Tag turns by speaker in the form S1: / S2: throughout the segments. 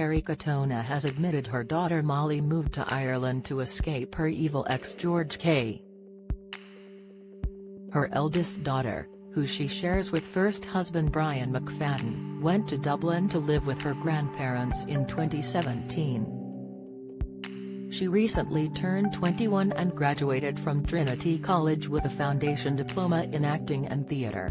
S1: Kerry Katona has admitted her daughter Molly moved to Ireland to escape her evil ex George K. Her eldest daughter, who she shares with first husband Brian McFadden, went to Dublin to live with her grandparents in 2017. She recently turned 21 and graduated from Trinity College with a foundation diploma in acting and theatre.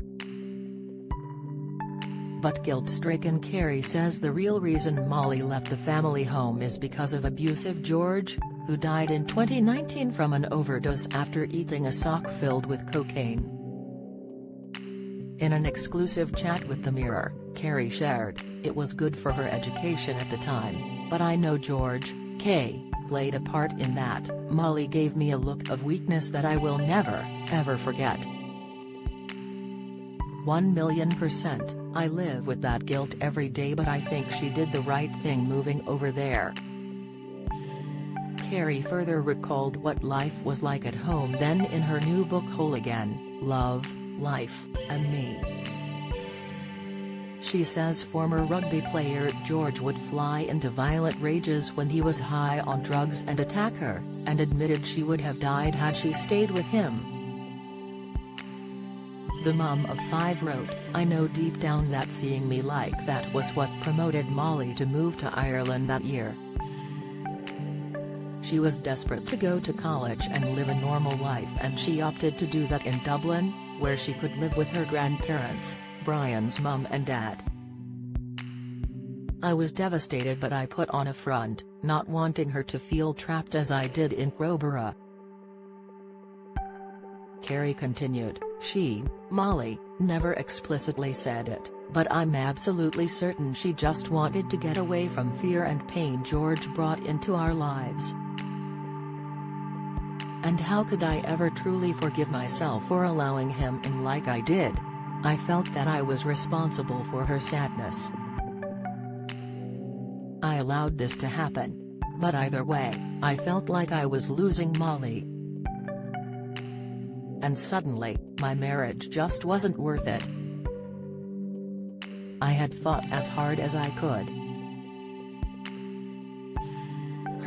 S1: But guilt-stricken Kerry says the real reason Molly left the family home is because of abusive George, who died in 2019 from an overdose after eating a sock filled with cocaine. In an exclusive chat with The Mirror, Kerry shared, "It was good for her education at the time, but I know George K. played a part in that. Molly gave me a look of weakness that I will never, ever forget. 1,000,000%, I live with that guilt every day, but I think she did the right thing moving over there." Kerry further recalled what life was like at home then in her new book Whole Again, Love, Life, and Me. She says former rugby player George would fly into violent rages when he was high on drugs and attack her, and admitted she would have died had she stayed with him. The mum of 5 wrote, "I know deep down that seeing me like that was what promoted Molly to move to Ireland that year. She was desperate to go to college and live a normal life, and she opted to do that in Dublin, where she could live with her grandparents, Brian's mum and dad. I was devastated, but I put on a front, not wanting her to feel trapped as I did in Crowborough." Kerry continued, "She, Molly, never explicitly said it, but I'm absolutely certain she just wanted to get away from fear and pain George brought into our lives. And how could I ever truly forgive myself for allowing him in like I did? I felt that I was responsible for her sadness. I allowed this to happen. But either way, I felt like I was losing Molly. And suddenly, my marriage just wasn't worth it. I had fought as hard as I could."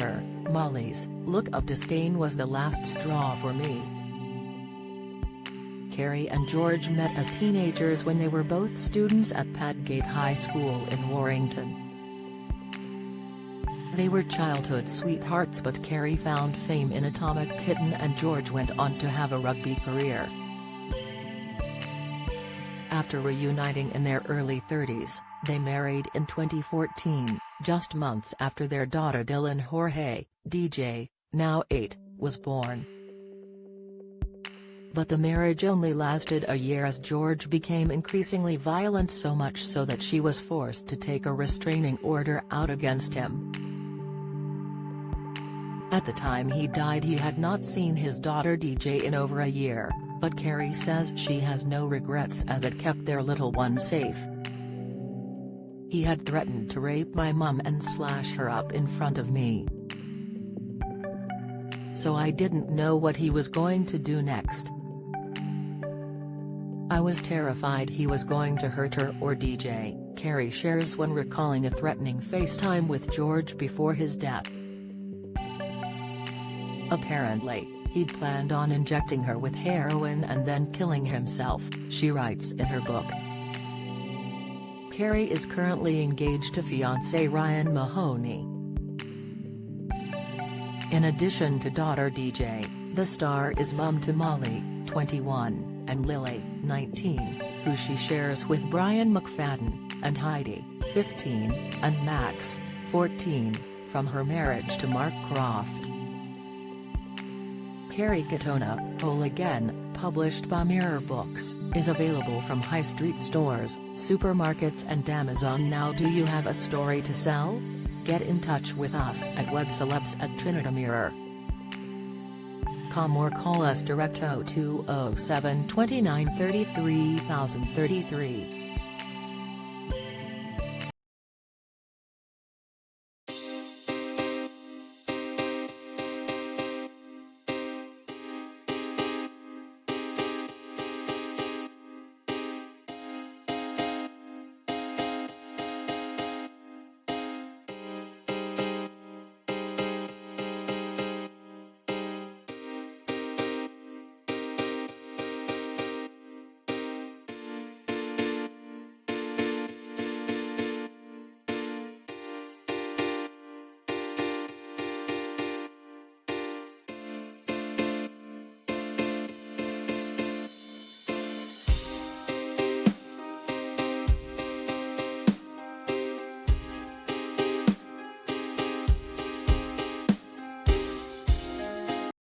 S1: Her, Molly's, look of disdain was the last straw for me. Kerry and George met as teenagers when they were both students at Padgate High School in Warrington. They were childhood sweethearts, but Kerry found fame in Atomic Kitten and George went on to have a rugby career. After reuniting in their early 30s, they married in 2014, just months after their daughter Dylan Jorge, DJ, now 8, was born. But the marriage only lasted a year as George became increasingly violent, so much so that she was forced to take a restraining order out against him. At the time he died, he had not seen his daughter DJ in over a year, but Kerry says she has no regrets as it kept their little one safe. "He had threatened to rape my mum and slash her up in front of me. So I didn't know what he was going to do next. I was terrified he was going to hurt her or DJ," Kerry shares when recalling a threatening FaceTime with George before his death. "Apparently, he'd planned on injecting her with heroin and then killing himself," she writes in her book. Kerry is currently engaged to fiancé Ryan Mahoney. In addition to daughter DJ, the star is mum to Molly, 21, and Lily, 19, who she shares with Brian McFadden, and Heidi, 15, and Max, 14, from her marriage to Mark Croft. Kerry Katona, Whole Again, published by Mirror Books, is available from high street stores, supermarkets and Amazon now. Do you have a story to sell? Get in touch with us at webcelebs@trinitymirror.com or call us direct 0207 29 33 033.